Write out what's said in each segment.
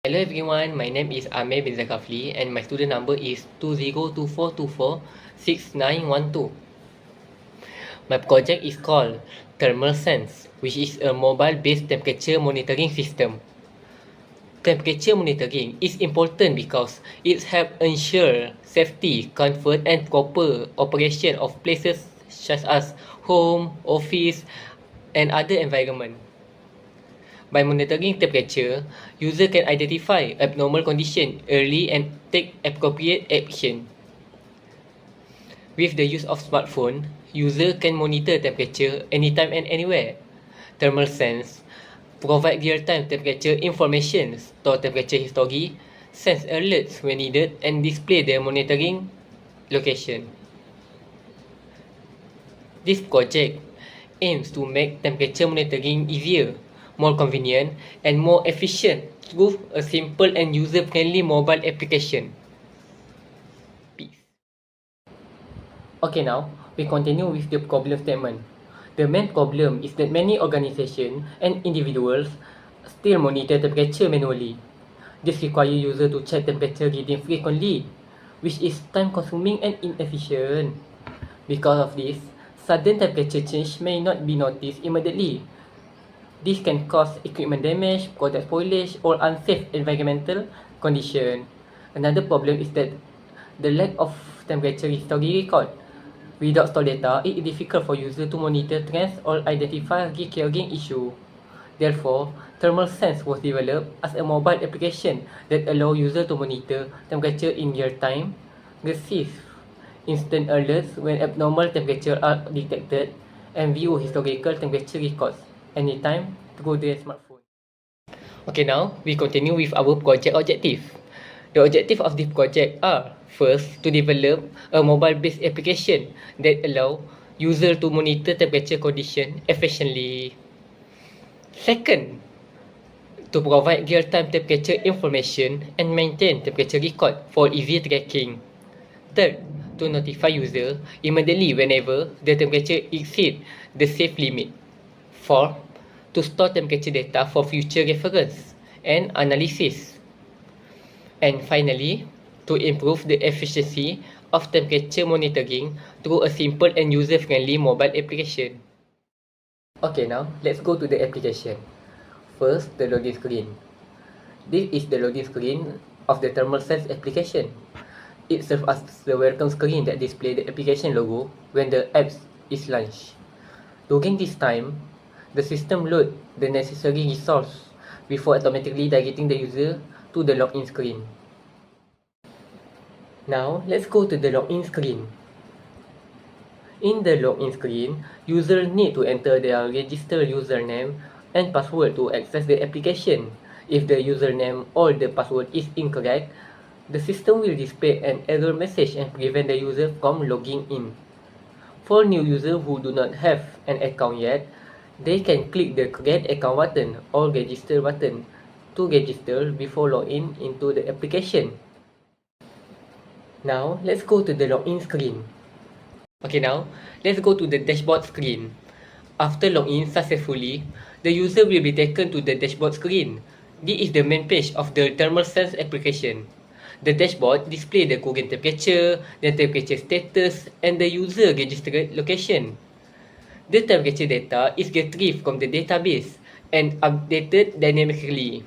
Hello everyone, my name is Amir bin Zakafli and my student number is 2024246912. My project is called Thermal Sense, which is a mobile-based temperature monitoring system. Temperature monitoring is important because it helps ensure safety, comfort and proper operation of places such as home, office and other environment. By monitoring temperature, user can identify abnormal condition early and take appropriate action. With the use of smartphone, user can monitor temperature anytime and anywhere. Thermal Sense provide real-time temperature information, store temperature history, sense alerts when needed, and display their monitoring location. This project aims to make temperature monitoring easier, more convenient, and more efficient through a simple and user-friendly mobile application. Peace. Okay, now we continue with the problem statement. The main problem is that many organizations and individuals still monitor temperature manually. This requires users to check temperature reading frequently, which is time-consuming and inefficient. Because of this, sudden temperature change may not be noticed immediately. This can cause equipment damage, product spoilage, or unsafe environmental condition. Another problem is that the lack of temperature history record. Without stored data, it is difficult for users to monitor trends or identify recurring issues. Therefore, Thermal Sense was developed as a mobile application that allows users to monitor temperature in real time, receive instant alerts when abnormal temperatures are detected, and view historical temperature records anytime through their smartphone. Okay, now we continue with our project objective. The objective of this project are first, to develop a mobile-based application that allow user to monitor temperature condition efficiently. Second, to provide real-time temperature information and maintain temperature record for easy tracking. Third, to notify user immediately whenever the temperature exceeds the safe limit. Fourth, to store temperature data for future reference and analysis. And finally, to improve the efficiency of temperature monitoring through a simple and user-friendly mobile application. Okay, now let's go to the application. First, the login screen. This is the login screen of the Thermal Sense application. It serves as the welcome screen that displays the application logo when the app is launched. During this time, the system loads the necessary resource before automatically directing the user to the login screen. Now, let's go to the login screen. In the login screen, users need to enter their registered username and password to access the application. If the username or the password is incorrect, the system will display an error message and prevent the user from logging in. For new users who do not have an account yet, they can click the Create Account button or Register button to register before login into the application. Now, let's go to the login screen. Okay, now, let's go to the dashboard screen. After login successfully, the user will be taken to the dashboard screen. This is the main page of the Thermal Sense application. The dashboard displays the current temperature, the temperature status, and the user registered location. The temperature data is retrieved from the database and updated dynamically.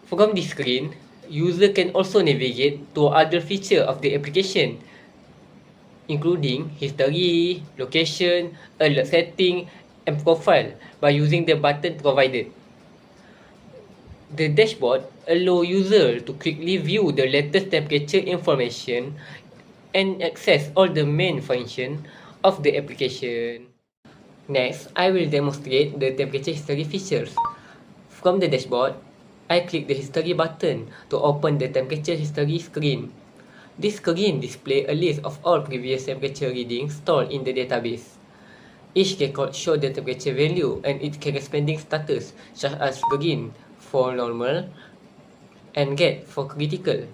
From this screen, user can also navigate to other features of the application, including history, location, alert setting, and profile by using the button provided. The dashboard allows users to quickly view the latest temperature information and access all the main functions of the application. Next, I will demonstrate the temperature history features. From the dashboard, I click the history button to open the temperature history screen. This screen displays a list of all previous temperature readings stored in the database. Each record shows the temperature value and its corresponding status, such as green for normal and red for critical.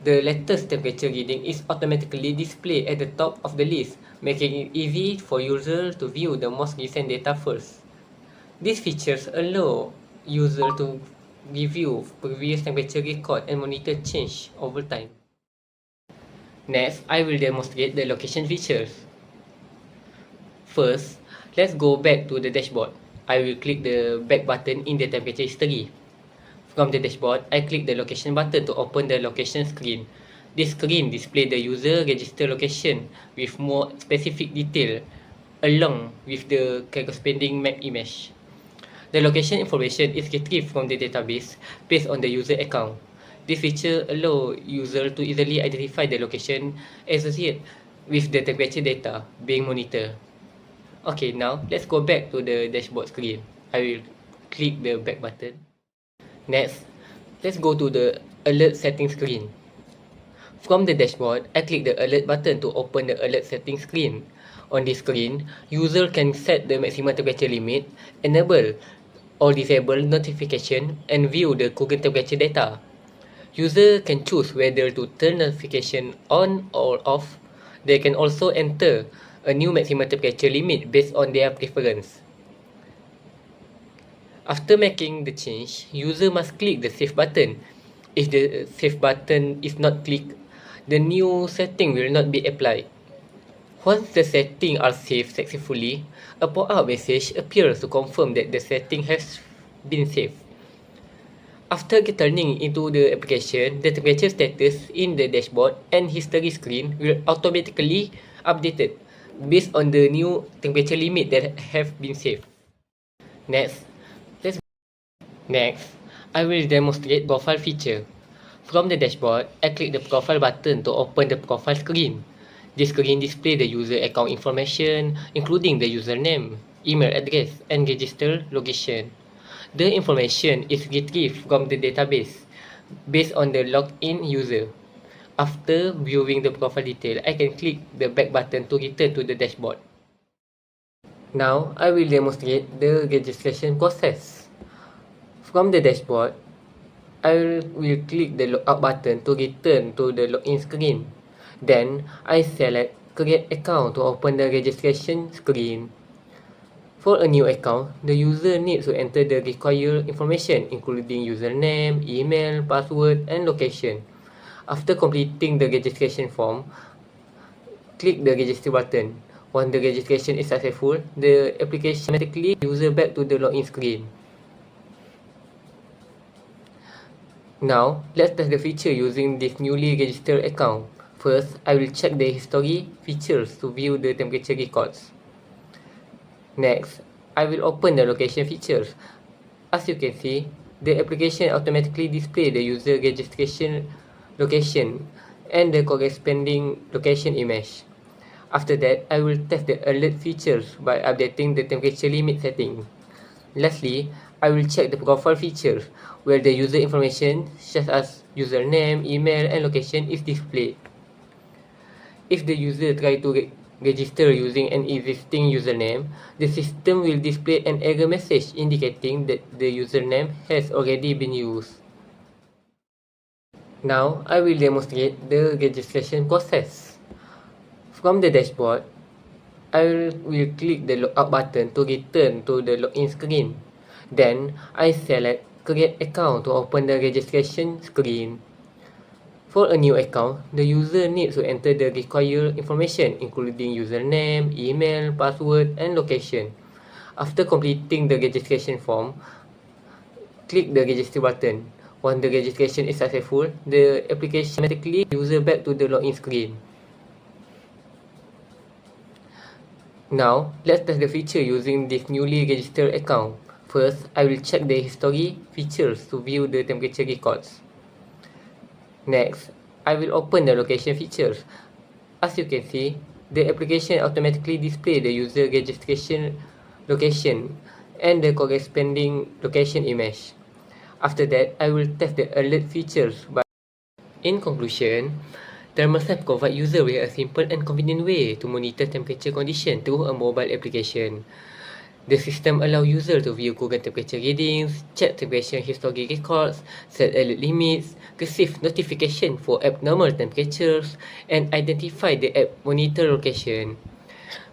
The latest temperature reading is automatically displayed at the top of the list, making it easy for users to view the most recent data first. These features allow users to review previous temperature record and monitor change over time. Next, I will demonstrate the location features. First, let's go back to the dashboard. I will click the back button in the temperature history. From the dashboard, I click the location button to open the location screen. This screen displays the user register location with more specific detail along with the corresponding map image. The location information is retrieved from the database based on the user account. This feature allows users to easily identify the location associated with the temperature data being monitored. Okay, now let's go back to the dashboard screen. I will click the back button. Next, let's go to the alert settings screen. From the dashboard, I click the alert button to open the alert settings screen. On this screen, user can set the maximum temperature limit, enable or disable notification, and view the current temperature data. User can choose whether to turn notification on or off. They can also enter a new maximum temperature limit based on their preference. After making the change, user must click the save button. If the save button is not clicked, the new setting will not be applied. Once the settings are saved successfully, a pop-up message appears to confirm that the setting has been saved. After returning into the application, the temperature status in the dashboard and history screen will automatically updated based on the new temperature limit that have been saved. Next, I will demonstrate profile feature. From the dashboard, I click the profile button to open the profile screen. This screen displays the user account information, including the username, email address, and register location. The information is retrieved from the database based on the logged-in user. After viewing the profile detail, I can click the back button to return to the dashboard. Now, I will demonstrate the registration process. From the dashboard, I will click the logout button to return to the login screen. Then, I select Create Account to open the registration screen. For a new account, the user needs to enter the required information including username, email, password, and location. After completing the registration form, click the Register button. Once the registration is successful, the application automatically user back to the login screen. Now, let's test the feature using this newly registered account. First, I will check the history features to view the temperature records. Next, I will open the location features. As you can see, the application automatically displays the user registration location and the corresponding location image. After that, I will test the alert features by updating the temperature limit setting. Lastly, I will check the profile features where the user information such as username, email, and location is displayed. If the user tries to register using an existing username, the system will display an error message indicating that the username has already been used. Now, I will demonstrate the registration process. From the dashboard, I will click the logout button to return to the login screen. Then, I select Create Account to open the registration screen. For a new account, the user needs to enter the required information including username, email, password, and location. After completing the registration form, click the Register button. Once the registration is successful, the application automatically user back to the login screen. Now, let's test the feature using this newly registered account. First, I will check the history features to view the temperature records. Next, I will open the location features. As you can see, the application automatically displays the user registration location and the corresponding location image. After that, I will test the alert features. In conclusion, thermostat provides users with a simple and convenient way to monitor temperature condition through a mobile application. The system allows users to view current temperature readings, check temperature history records, set alert limits, receive notification for abnormal temperatures, and identify the app monitor location.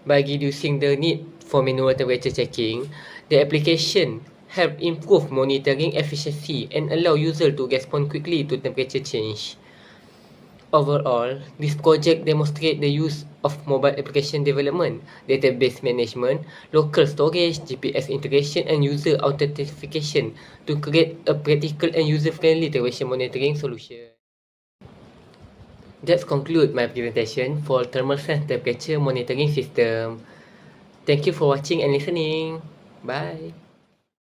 By reducing the need for manual temperature checking, the application help improve monitoring efficiency and allow users to respond quickly to temperature change. Overall, this project demonstrates the use of mobile application development, database management, local storage, GPS integration, and user authentication to create a practical and user-friendly temperature monitoring solution. That concludes my presentation for thermal sense temperature monitoring system. Thank you for watching and listening. Bye.